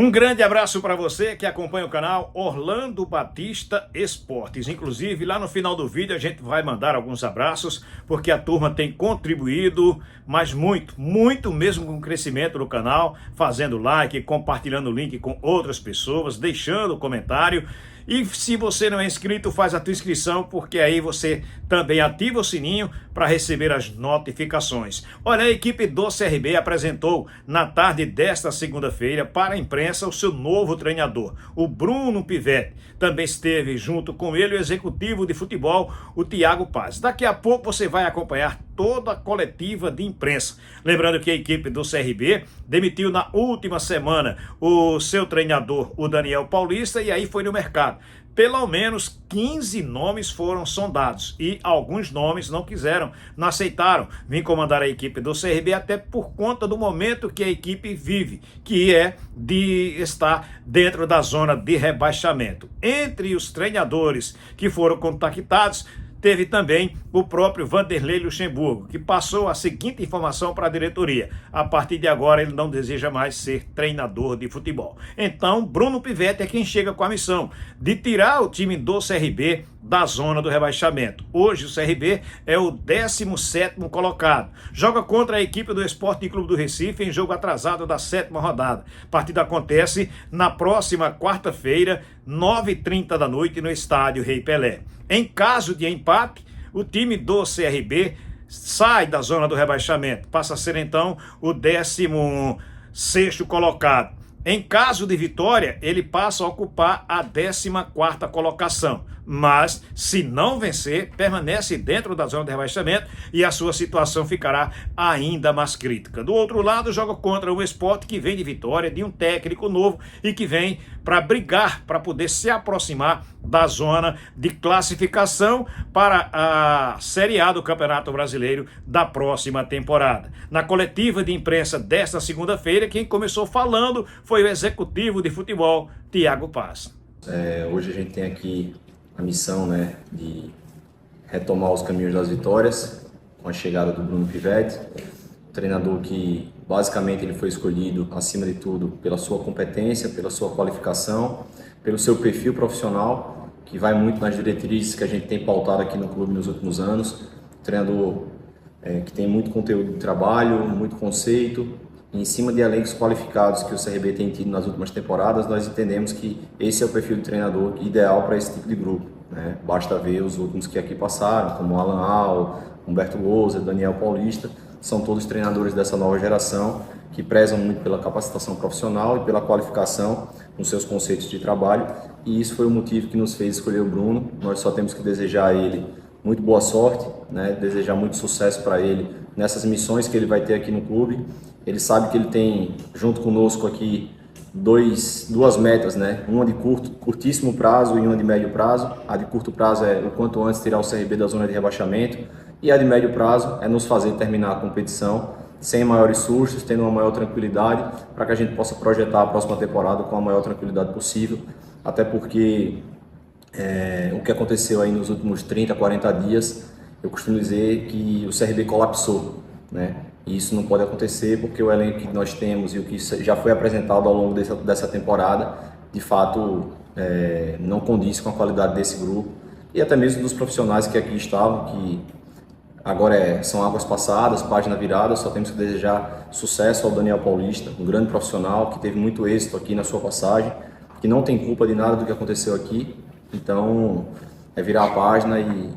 Um grande abraço para você que acompanha o canal Orlando Batista Esportes. Inclusive, lá no final do vídeo a gente vai mandar alguns abraços, porque a turma tem contribuído, mas muito mesmo com o crescimento do canal, fazendo like, compartilhando o link com outras pessoas, deixando comentário. E se você não é inscrito, faz a tua inscrição, porque aí você também ativa o sininho para receber as notificações. Olha, a equipe do CRB apresentou na tarde desta segunda-feira para a imprensa o seu novo treinador, o Bruno Pivetti. Também esteve junto com ele o executivo de futebol, o Thiago Paz. Daqui a pouco você vai acompanhar toda a coletiva de imprensa. Lembrando que a equipe do CRB demitiu na última semana o seu treinador, o Daniel Paulista, e aí foi no mercado. Pelo menos 15 nomes foram sondados e alguns nomes não quiseram, não aceitaram vir comandar a equipe do CRB, até por conta do momento que a equipe vive, que é de estar dentro da zona de rebaixamento. Entre os treinadores que foram contactados, teve também o próprio Vanderlei Luxemburgo, que passou a seguinte informação para a diretoria: a partir de agora ele não deseja mais ser treinador de futebol. Então, Bruno Pivetti é quem chega com a missão de tirar o time do CRB da zona do rebaixamento. Hoje o CRB é o 17º colocado. Joga contra a equipe do Sport Clube do Recife em jogo atrasado da 7ª rodada. A partida acontece na próxima quarta-feira, 9h30 da noite, no estádio Rei Pelé. Em caso de empate, o time do CRB sai da zona do rebaixamento, passa a ser então o 16º colocado. Em caso de vitória, ele passa a ocupar a 14ª colocação. Mas, se não vencer, permanece dentro da zona de rebaixamento e a sua situação ficará ainda mais crítica. Do outro lado, joga contra o Sport, que vem de vitória, de um técnico novo e que vem para brigar, para poder se aproximar da zona de classificação para a Série A do Campeonato Brasileiro da próxima temporada. Na coletiva de imprensa desta segunda-feira, quem começou falando foi o executivo de futebol, Thiago Paz. Hoje a gente tem aqui a missão, de retomar os caminhos das vitórias com a chegada do Bruno Pivetti, treinador que basicamente ele foi escolhido acima de tudo pela sua competência, pela sua qualificação, pelo seu perfil profissional, que vai muito nas diretrizes que a gente tem pautado aqui no clube nos últimos anos. Treinador que tem muito conteúdo de trabalho, muito conceito. Em cima de elencos qualificados que o CRB tem tido nas últimas temporadas, nós entendemos que esse é o perfil de treinador ideal para esse tipo de grupo. Basta ver os últimos que aqui passaram, como Alan Al, Humberto Lousa, Daniel Paulista, são todos treinadores dessa nova geração que prezam muito pela capacitação profissional e pela qualificação nos seus conceitos de trabalho, e isso foi o motivo que nos fez escolher o Bruno. Nós só temos que desejar a ele muito boa sorte, desejar muito sucesso para ele nessas missões que ele vai ter aqui no clube. Ele sabe que ele tem, junto conosco aqui, duas metas, uma de curtíssimo prazo e uma de médio prazo. A de curto prazo é o quanto antes tirar o CRB da zona de rebaixamento, e a de médio prazo é nos fazer terminar a competição sem maiores sustos, tendo uma maior tranquilidade, para que a gente possa projetar a próxima temporada com a maior tranquilidade possível, até porque o que aconteceu aí nos últimos 30, 40 dias, eu costumo dizer que o CRB colapsou, E isso não pode acontecer, porque o elenco que nós temos e o que já foi apresentado ao longo dessa temporada, de fato, não condiz com a qualidade desse grupo e até mesmo dos profissionais que aqui estavam, que agora são águas passadas, página virada. Só temos que desejar sucesso ao Daniel Paulista, um grande profissional que teve muito êxito aqui na sua passagem, que não tem culpa de nada do que aconteceu aqui. Então, é virar a página e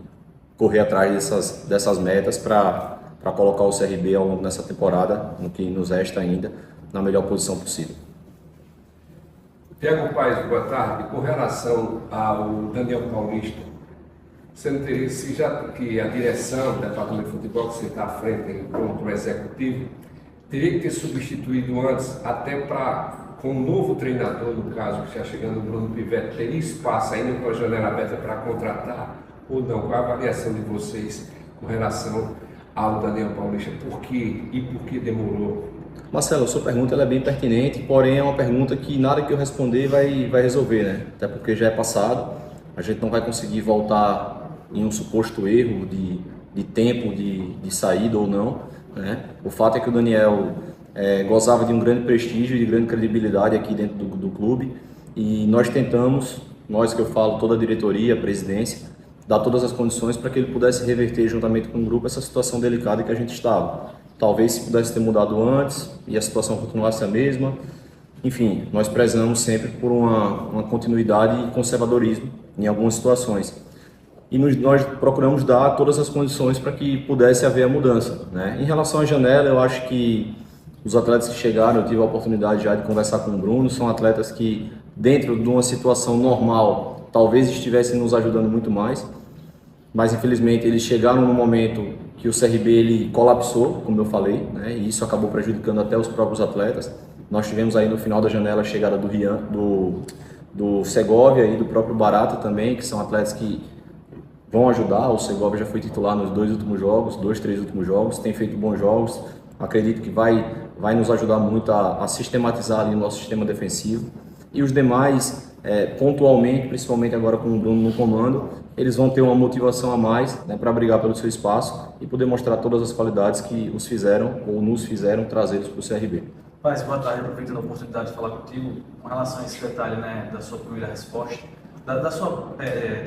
correr atrás dessas metas para colocar o CRB ao longo dessa temporada, no que nos resta ainda, na melhor posição possível. Thiago Paz, boa tarde. Com relação ao Daniel Paulista, você não teria, já que a direção do departamento de futebol, que você está à frente como executivo, teria que ter substituído antes, até com um novo treinador, no caso, que está chegando o Bruno Pivetti, teria espaço ainda com a janela aberta para contratar ou não? Qual a avaliação de vocês com relação ao Daniel Paulista? Por que demorou? Marcelo, a sua pergunta é bem pertinente, porém é uma pergunta que nada que eu responder vai resolver, Até porque já é passado, a gente não vai conseguir voltar em um suposto erro de tempo de saída ou não, O fato é que o Daniel gozava de um grande prestígio e de grande credibilidade aqui dentro do clube, e nós tentamos, nós que eu falo, toda a diretoria, a presidência, dar todas as condições para que ele pudesse reverter juntamente com o grupo essa situação delicada que a gente estava. Talvez se pudesse ter mudado antes e a situação continuasse a mesma. Enfim, nós prezamos sempre por uma continuidade e conservadorismo em algumas situações. E nós procuramos dar todas as condições para que pudesse haver a mudança, né? Em relação à janela, eu acho que os atletas que chegaram, eu tive a oportunidade já de conversar com o Bruno, são atletas que, dentro de uma situação normal, talvez estivessem nos ajudando muito mais, mas infelizmente eles chegaram no momento que o CRB ele colapsou, como eu falei, né? E isso acabou prejudicando até os próprios atletas. Nós tivemos aí no final da janela a chegada do Segovia e do próprio Barata também, que são atletas que vão ajudar. O Segovia já foi titular nos 2 últimos jogos, 3 últimos jogos, tem feito bons jogos. Acredito que vai nos ajudar muito a sistematizar ali o nosso sistema defensivo. E os demais, pontualmente, principalmente agora com o Bruno no comando, eles vão ter uma motivação a mais, né, para brigar pelo seu espaço e poder mostrar todas as qualidades que os fizeram ou nos fizeram trazê-los para o CRB. Paz, boa tarde, aproveitando a oportunidade de falar contigo com relação a esse detalhe, né, da sua primeira resposta, da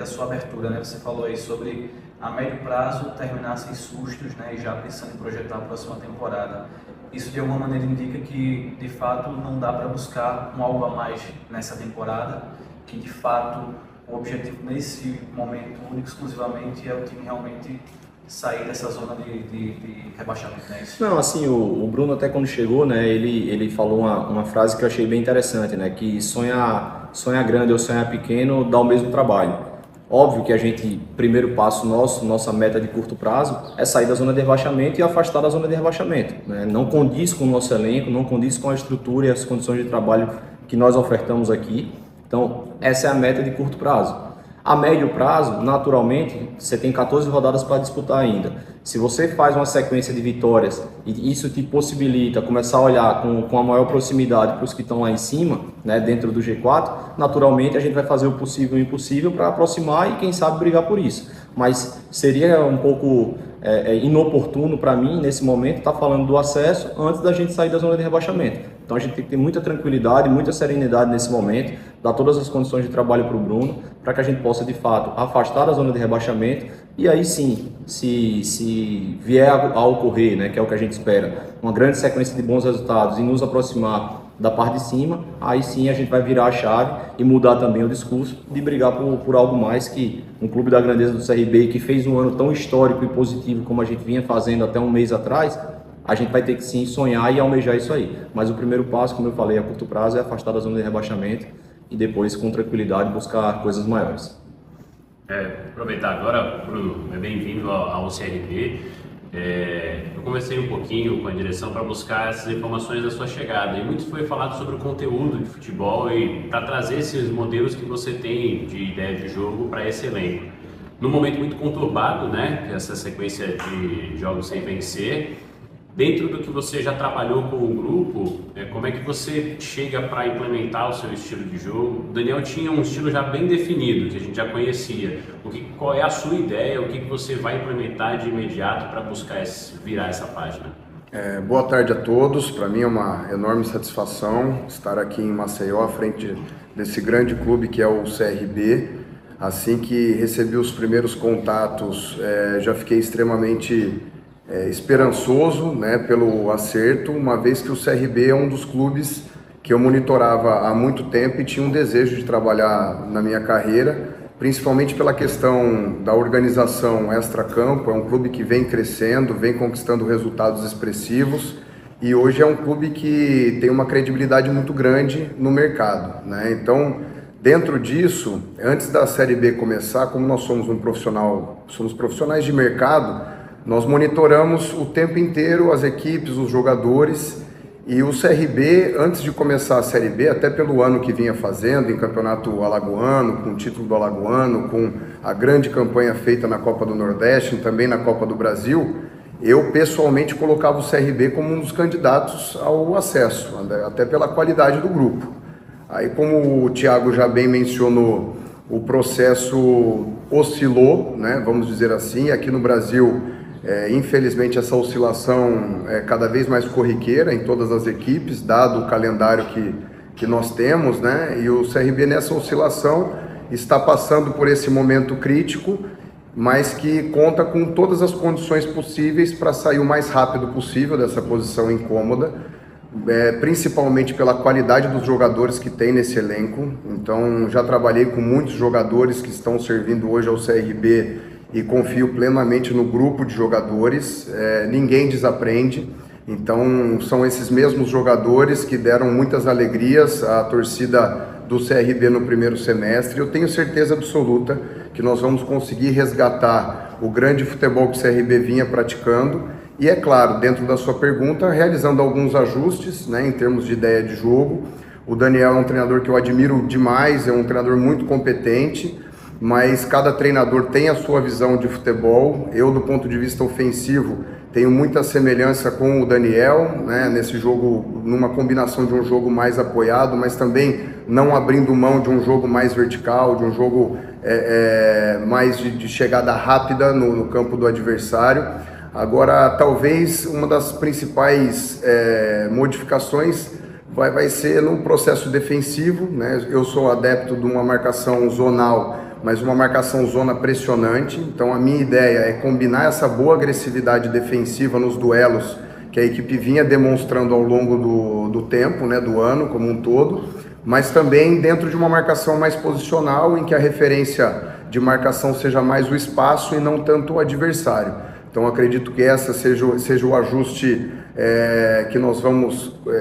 sua abertura, né? Você falou aí sobre a médio prazo terminar sem sustos, né, e já pensando em projetar a próxima temporada. Isso de alguma maneira indica que de fato não dá para buscar um algo a mais nessa temporada, que de fato o objetivo nesse momento único exclusivamente é o time realmente sair dessa zona de rebaixamento, né? Não, assim, o Bruno até quando chegou, né, ele falou uma frase que eu achei bem interessante, né, que sonhar grande ou sonhar pequeno dá o mesmo trabalho. Óbvio que a gente, primeiro passo nossa meta de curto prazo é sair da zona de rebaixamento e afastar da zona de rebaixamento, né? Não condiz com o nosso elenco, não condiz com a estrutura e as condições de trabalho que nós ofertamos aqui. Então, essa é a meta de curto prazo. A médio prazo, naturalmente, você tem 14 rodadas para disputar ainda. Se você faz uma sequência de vitórias e isso te possibilita começar a olhar com a maior proximidade para os que estão lá em cima, né, dentro do G4, naturalmente a gente vai fazer o possível e o impossível para aproximar e quem sabe brigar por isso. Mas seria um pouco inoportuno para mim, nesse momento, estar falando do acesso antes da gente sair da zona de rebaixamento. Então a gente tem que ter muita tranquilidade, muita serenidade nesse momento, dar todas as condições de trabalho para o Bruno, para que a gente possa de fato afastar da zona de rebaixamento e aí sim, se vier a ocorrer, né, que é o que a gente espera, uma grande sequência de bons resultados e nos aproximar da parte de cima, aí sim a gente vai virar a chave e mudar também o discurso de brigar por algo mais que um clube da grandeza do CRB, que fez um ano tão histórico e positivo como a gente vinha fazendo até um mês atrás. A gente vai ter que sim sonhar e almejar isso aí. Mas o primeiro passo, como eu falei, a curto prazo é afastar da zona de rebaixamento e depois, com tranquilidade, buscar coisas maiores. Aproveitar agora, Bruno, bem-vindo ao CRB. Eu conversei um pouquinho com a direção para buscar essas informações da sua chegada e muito foi falado sobre o conteúdo de futebol e para trazer esses modelos que você tem de ideia de jogo para esse elenco. Num momento muito conturbado, né, que essa sequência de jogos sem vencer, dentro do que você já trabalhou com o grupo, como é que você chega para implementar o seu estilo de jogo? O Daniel tinha um estilo já bem definido, que a gente já conhecia. Qual é a sua ideia? O que você vai implementar de imediato para buscar virar essa página? Boa tarde a todos. Para mim é uma enorme satisfação estar aqui em Maceió, à frente desse grande clube que é o CRB. Assim que recebi os primeiros contatos, já fiquei extremamente esperançoso, né, pelo acerto, uma vez que o CRB é um dos clubes que eu monitorava há muito tempo e tinha um desejo de trabalhar na minha carreira, principalmente pela questão da organização extra-campo. É um clube que vem crescendo, vem conquistando resultados expressivos e hoje é um clube que tem uma credibilidade muito grande no mercado, né? Então, dentro disso, antes da Série B começar, como nós somos somos profissionais de mercado, nós monitoramos o tempo inteiro as equipes, os jogadores, e o CRB, antes de começar a Série B, até pelo ano que vinha fazendo em campeonato alagoano, com o título do alagoano, com a grande campanha feita na Copa do Nordeste e também na Copa do Brasil, eu pessoalmente colocava o CRB como um dos candidatos ao acesso, até pela qualidade do grupo. Aí, como o Thiago já bem mencionou, o processo oscilou, né, vamos dizer assim. Aqui no Brasil Infelizmente, essa oscilação é cada vez mais corriqueira em todas as equipes, dado o calendário que nós temos, né? E o CRB nessa oscilação está passando por esse momento crítico, mas que conta com todas as condições possíveis para sair o mais rápido possível dessa posição incômoda, principalmente pela qualidade dos jogadores que tem nesse elenco. Então, já trabalhei com muitos jogadores que estão servindo hoje ao CRB e confio plenamente no grupo de jogadores. Ninguém desaprende. Então, são esses mesmos jogadores que deram muitas alegrias à torcida do CRB no primeiro semestre. Eu tenho certeza absoluta que nós vamos conseguir resgatar o grande futebol que o CRB vinha praticando e, é claro, dentro da sua pergunta, realizando alguns ajustes, né, em termos de ideia de jogo. O Daniel é um treinador que eu admiro demais, é um treinador muito competente, mas cada treinador tem a sua visão de futebol. Eu, do ponto de vista ofensivo, tenho muita semelhança com o Daniel, né, nesse jogo, numa combinação de um jogo mais apoiado, mas também não abrindo mão de um jogo mais vertical, de um jogo mais de chegada rápida no campo do adversário. Agora, talvez uma das principais modificações vai ser no processo defensivo, né? Eu sou adepto de uma marcação zonal, mas uma marcação zona pressionante. Então, a minha ideia é combinar essa boa agressividade defensiva nos duelos que a equipe vinha demonstrando ao longo do tempo, né, do ano como um todo, mas também dentro de uma marcação mais posicional, em que a referência de marcação seja mais o espaço e não tanto o adversário. Então, acredito que essa seja o ajuste que nós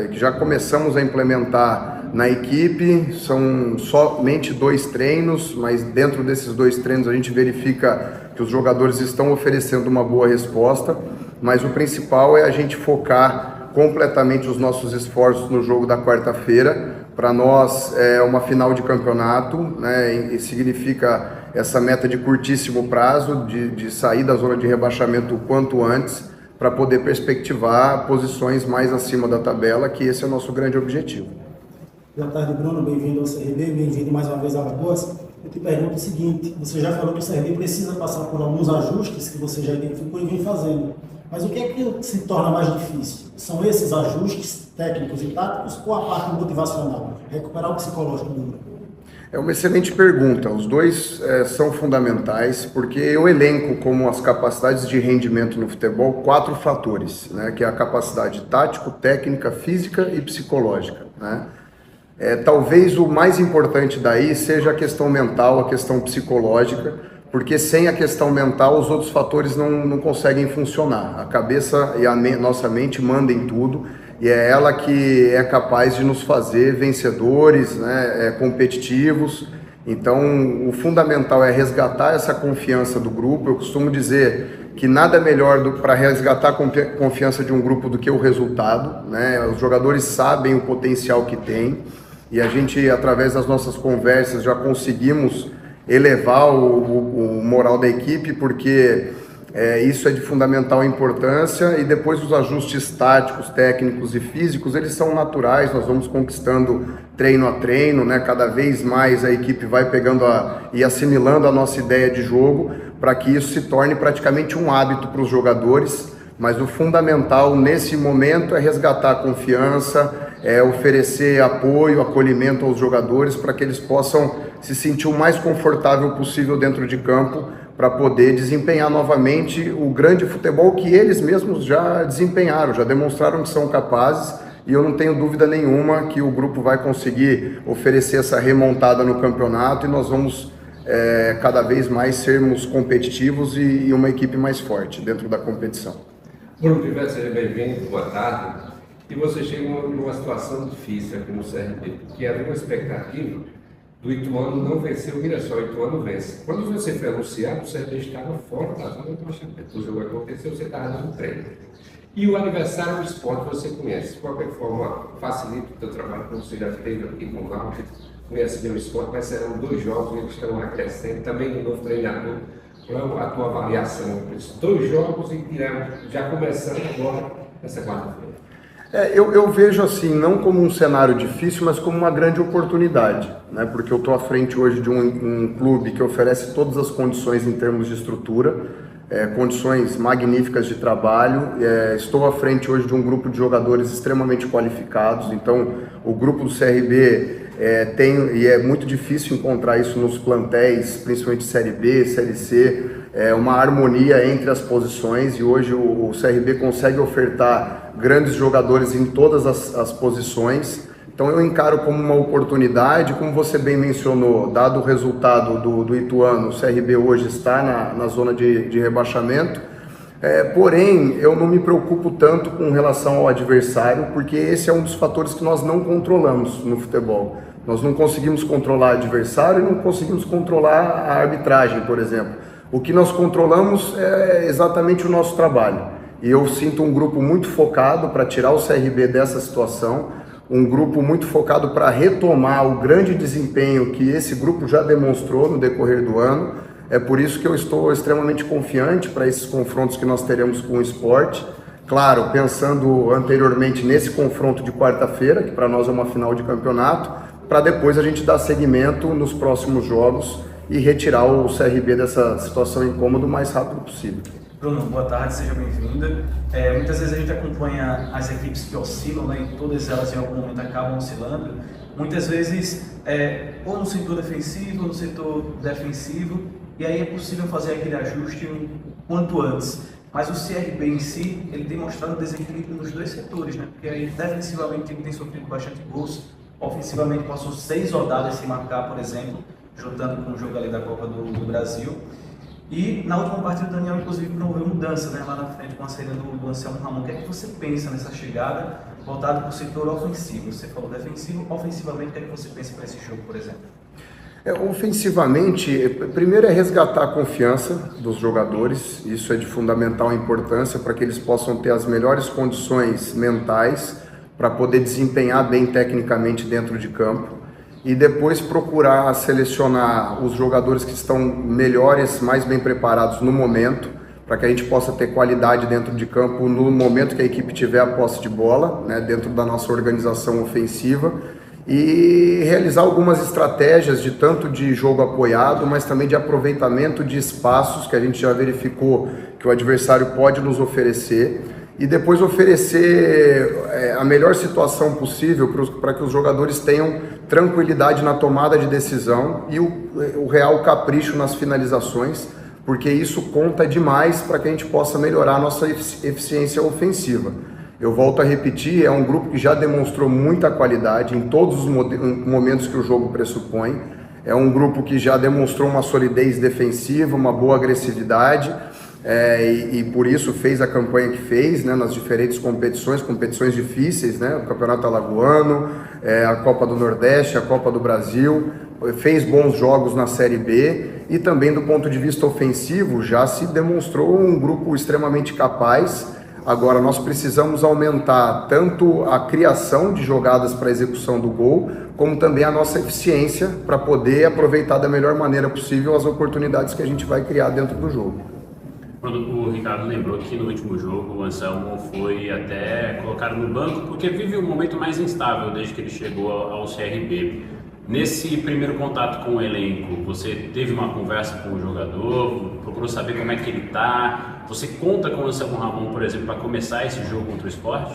que já começamos a implementar na equipe. São somente 2 treinos, mas dentro desses 2 treinos a gente verifica que os jogadores estão oferecendo uma boa resposta, mas o principal é a gente focar completamente os nossos esforços no jogo da quarta-feira. Para nós é uma final de campeonato, né, e significa essa meta de curtíssimo prazo, de sair da zona de rebaixamento o quanto antes, para poder perspectivar posições mais acima da tabela, que esse é o nosso grande objetivo. Boa tarde, Bruno. Bem-vindo ao CRB, bem-vindo mais uma vez a Alagoas. Eu te pergunto o seguinte: você já falou que o CRB precisa passar por alguns ajustes que você já identificou e vem fazendo. Mas o que é que se torna mais difícil? São esses ajustes técnicos e táticos ou a parte motivacional? Recuperar o psicológico do grupo? É uma excelente pergunta. Os dois são fundamentais, porque eu elenco como as capacidades de rendimento no futebol 4 fatores, né, que é a capacidade tático, técnica, física e psicológica, né? Talvez o mais importante daí seja a questão mental, a questão psicológica, porque sem a questão mental os outros fatores não conseguem funcionar. A cabeça e a nossa mente mandam em tudo, e é ela que é capaz de nos fazer vencedores, né, competitivos. Então, o fundamental é resgatar essa confiança do grupo. Eu costumo dizer que nada melhor para resgatar a confiança de um grupo do que o resultado, né? Os jogadores sabem o potencial que tem, e a gente, através das nossas conversas, já conseguimos elevar o moral da equipe, porque isso é de fundamental importância. E depois os ajustes táticos, técnicos e físicos, eles são naturais. Nós vamos conquistando treino a treino, né? Cada vez mais a equipe vai pegando e assimilando a nossa ideia de jogo, para que isso se torne praticamente um hábito para os jogadores. Mas o fundamental nesse momento é resgatar a confiança, oferecer apoio, acolhimento aos jogadores, para que eles possam se sentir o mais confortável possível dentro de campo, para poder desempenhar novamente o grande futebol que eles mesmos já desempenharam, já demonstraram que são capazes. E eu não tenho dúvida nenhuma que o grupo vai conseguir oferecer essa remontada no campeonato, e nós vamos cada vez mais sermos competitivos e uma equipe mais forte dentro da competição. Bruno Pivete, seja bem-vindo, boa tarde. E você chega numa situação difícil aqui no CRB, que havia uma expectativa do Ituano não vencer o Mirassol. O Ituano vence. Quando você foi anunciado, o CRB estava fora da zona do rebaixamento. O jogo aconteceu, você estava dando treino. E o aniversário do esporte você conhece. De qualquer forma, facilita o teu trabalho, como você já teve aqui com o Valdir, conhece bem o esporte, mas serão 2 jogos, eles estão acrescentando, também um novo treinador. Qual é a tua avaliação? 2 jogos e já começando agora essa quarta-feira. Eu vejo assim, não como um cenário difícil, mas como uma grande oportunidade, né? Porque eu estou à frente hoje de um clube que oferece todas as condições em termos de estrutura. condições magníficas de trabalho. Estou à frente hoje de um grupo de jogadores extremamente qualificados, então o grupo do CRB e é muito difícil encontrar isso nos plantéis, principalmente Série B, Série C, uma harmonia entre as posições, e hoje o CRB consegue ofertar grandes jogadores em todas as posições. Então eu encaro como uma oportunidade, como você bem mencionou, dado o resultado do Ituano, o CRB hoje está na zona de rebaixamento, porém eu não me preocupo tanto com relação ao adversário, porque esse é um dos fatores que nós não controlamos no futebol. Nós não conseguimos controlar o adversário e não conseguimos controlar a arbitragem, por exemplo. O que nós controlamos é exatamente o nosso trabalho. E eu sinto um grupo muito focado para tirar o CRB dessa situação, um grupo muito focado para retomar o grande desempenho que esse grupo já demonstrou no decorrer do ano. É por isso que eu estou extremamente confiante para esses confrontos que nós teremos com o Sport. Claro, pensando anteriormente nesse confronto de quarta-feira, que para nós é uma final de campeonato, para depois a gente dar seguimento nos próximos jogos e retirar o CRB dessa situação incômoda o mais rápido possível. Bruno, boa tarde, seja bem-vinda. Muitas vezes a gente acompanha as equipes que oscilam, né, e todas elas em algum momento acabam oscilando. Muitas vezes, ou no setor defensivo, ou no setor defensivo, e aí é possível fazer aquele ajuste o quanto antes. Mas o CRB em si, ele tem mostrado desequilíbrio nos dois setores, né? Porque aí, defensivamente ele tem sofrido bastante gols, ofensivamente passou 6 rodadas sem marcar, por exemplo, juntando com o jogo ali da Copa do Brasil. E na última partida o Daniel, inclusive, promoveu mudança, né, lá na frente com a saída do Anselmo Ramon. O que é que você pensa nessa chegada voltada para o setor ofensivo? Você falou defensivo, ofensivamente, o que é que você pensa para esse jogo, por exemplo? Ofensivamente, primeiro é resgatar a confiança dos jogadores, isso é de fundamental importância para que eles possam ter as melhores condições mentais para poder desempenhar bem tecnicamente dentro de campo. E depois procurar selecionar os jogadores que estão melhores, mais bem preparados no momento, para que a gente possa ter qualidade dentro de campo no momento que a equipe tiver a posse de bola, né, dentro da nossa organização ofensiva, e realizar algumas estratégias de tanto de jogo apoiado, mas também de aproveitamento de espaços que a gente já verificou que o adversário pode nos oferecer, e depois oferecer a melhor situação possível para que os jogadores tenham tranquilidade na tomada de decisão e o real capricho nas finalizações, porque isso conta demais para que a gente possa melhorar a nossa eficiência ofensiva. Eu volto a repetir, é um grupo que já demonstrou muita qualidade em todos os momentos que o jogo pressupõe, é um grupo que já demonstrou uma solidez defensiva, uma boa agressividade, e por isso fez a campanha que fez, né, nas diferentes competições difíceis, né, o Campeonato Alagoano, a Copa do Nordeste, a Copa do Brasil, fez bons jogos na Série B e também do ponto de vista ofensivo já se demonstrou um grupo extremamente capaz. Agora nós precisamos aumentar tanto a criação de jogadas para execução do gol, como também a nossa eficiência para poder aproveitar da melhor maneira possível as oportunidades que a gente vai criar dentro do jogo. O Ricardo lembrou que no último jogo o Anselmo foi até colocado no banco porque vive um momento mais instável desde que ele chegou ao CRB. Nesse primeiro contato com o elenco, você teve uma conversa com o jogador, procurou saber como é que ele está? Você conta com o Anselmo Ramon, por exemplo, para começar esse jogo contra o Sport?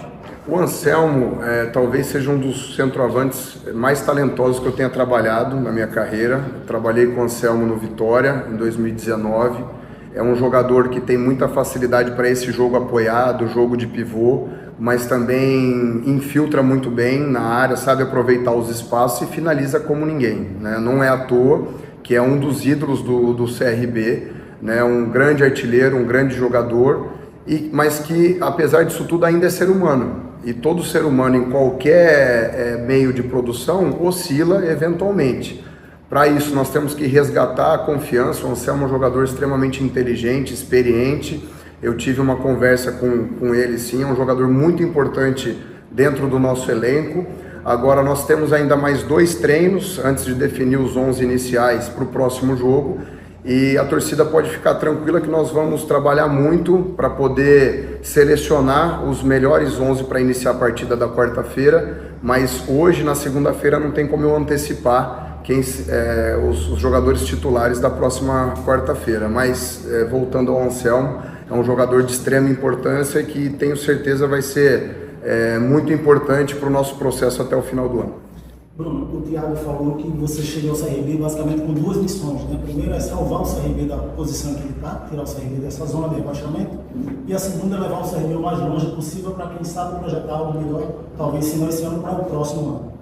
O Anselmo talvez seja um dos centroavantes mais talentosos que eu tenha trabalhado na minha carreira. Eu trabalhei com o Anselmo no Vitória em 2019. É um jogador que tem muita facilidade para esse jogo apoiado, jogo de pivô, mas também infiltra muito bem na área, sabe aproveitar os espaços e finaliza como ninguém, né? Não é à toa que é um dos ídolos do CRB, né? Um grande artilheiro, um grande jogador, mas que apesar disso tudo ainda é ser humano. E todo ser humano em qualquer meio de produção oscila eventualmente. Para isso, nós temos que resgatar a confiança. O Anselmo é um jogador extremamente inteligente, experiente. Eu tive uma conversa com ele, sim, é um jogador muito importante dentro do nosso elenco. Agora, nós temos ainda mais 2 treinos antes de definir os 11 iniciais para o próximo jogo. E a torcida pode ficar tranquila que nós vamos trabalhar muito para poder selecionar os melhores 11 para iniciar a partida da quarta-feira. Mas hoje, na segunda-feira, não tem como eu antecipar os jogadores titulares da próxima quarta-feira. Mas, voltando ao Anselmo, é um jogador de extrema importância e que tenho certeza vai ser muito importante para o nosso processo até o final do ano. Bruno, o Thiago falou que você chegou ao CRB basicamente com duas missões, né? A primeira é salvar o CRB da posição que ele está, tirar o CRB dessa zona de rebaixamento, e a segunda é levar o CRB o mais longe possível para quem sabe projetar algo melhor, talvez se não esse ano, para o próximo ano.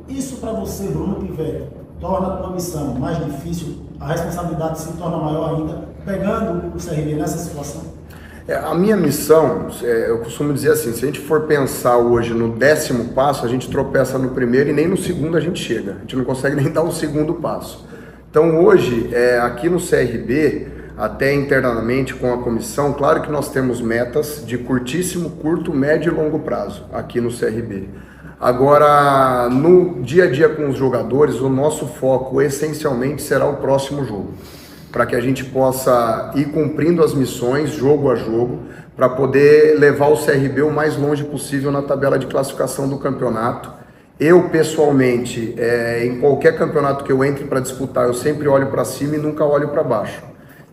Isso para você, Bruno Pivetti, torna a tua missão mais difícil, a responsabilidade se torna maior ainda, pegando o CRB nessa situação? A minha missão, eu costumo dizer assim, se a gente for pensar hoje no 10º passo, a gente tropeça no primeiro e nem no segundo a gente chega. A gente não consegue nem dar o segundo passo. Então hoje, aqui no CRB, até internamente com a comissão, claro que nós temos metas de curtíssimo, curto, médio e longo prazo aqui no CRB. Agora, no dia a dia com os jogadores, o nosso foco essencialmente será o próximo jogo, para que a gente possa ir cumprindo as missões, jogo a jogo, para poder levar o CRB o mais longe possível na tabela de classificação do campeonato. Eu, pessoalmente, em qualquer campeonato que eu entre para disputar, eu sempre olho para cima e nunca olho para baixo.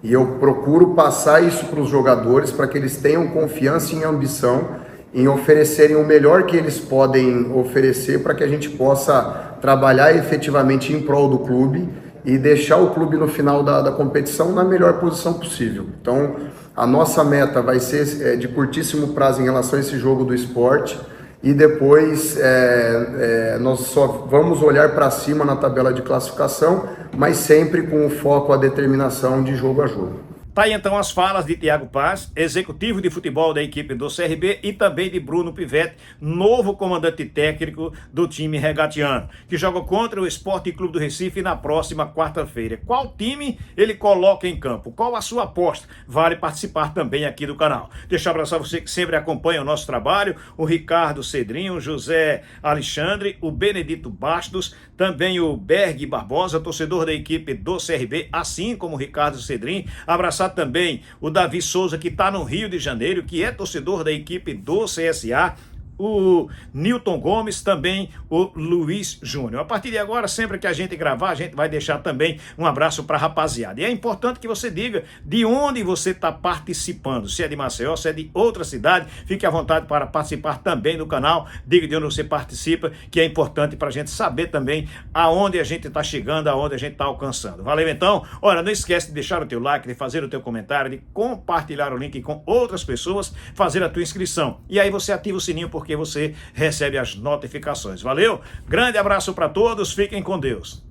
E eu procuro passar isso para os jogadores, para que eles tenham confiança e ambição em oferecerem o melhor que eles podem oferecer, para que a gente possa trabalhar efetivamente em prol do clube e deixar o clube no final da competição na melhor posição possível. Então, a nossa meta vai ser de curtíssimo prazo em relação a esse jogo do Sport, e depois nós só vamos olhar para cima na tabela de classificação, mas sempre com o foco, a determinação de jogo a jogo. Tá aí então as falas de Thiago Paz, executivo de futebol da equipe do CRB, e também de Bruno Pivetti, novo comandante técnico do time regatiano, que joga contra o Sport Clube do Recife na próxima quarta-feira. Qual time ele coloca em campo? Qual a sua aposta? Vale participar também aqui do canal. Deixa eu abraçar você que sempre acompanha o nosso trabalho, o Ricardo Cedrinho, o José Alexandre, o Benedito Bastos, também o Berg Barbosa, torcedor da equipe do CRB, assim como o Ricardo Cedrinho. Abraçar também o Davi Souza, que está no Rio de Janeiro, que é torcedor da equipe do CSA, o Newton Gomes, também o Luiz Júnior. A partir de agora, sempre que a gente gravar, a gente vai deixar também um abraço para a rapaziada. E é importante que você diga de onde você está participando, se é de Maceió, se é de outra cidade, fique à vontade para participar também do canal, diga de onde você participa, que é importante para a gente saber também aonde a gente está chegando, aonde a gente está alcançando. Valeu então? Olha, não esquece de deixar o teu like, de fazer o teu comentário, de compartilhar o link com outras pessoas, fazer a tua inscrição. E aí você ativa o sininho, porque você recebe as notificações. Valeu? Grande abraço para todos, fiquem com Deus.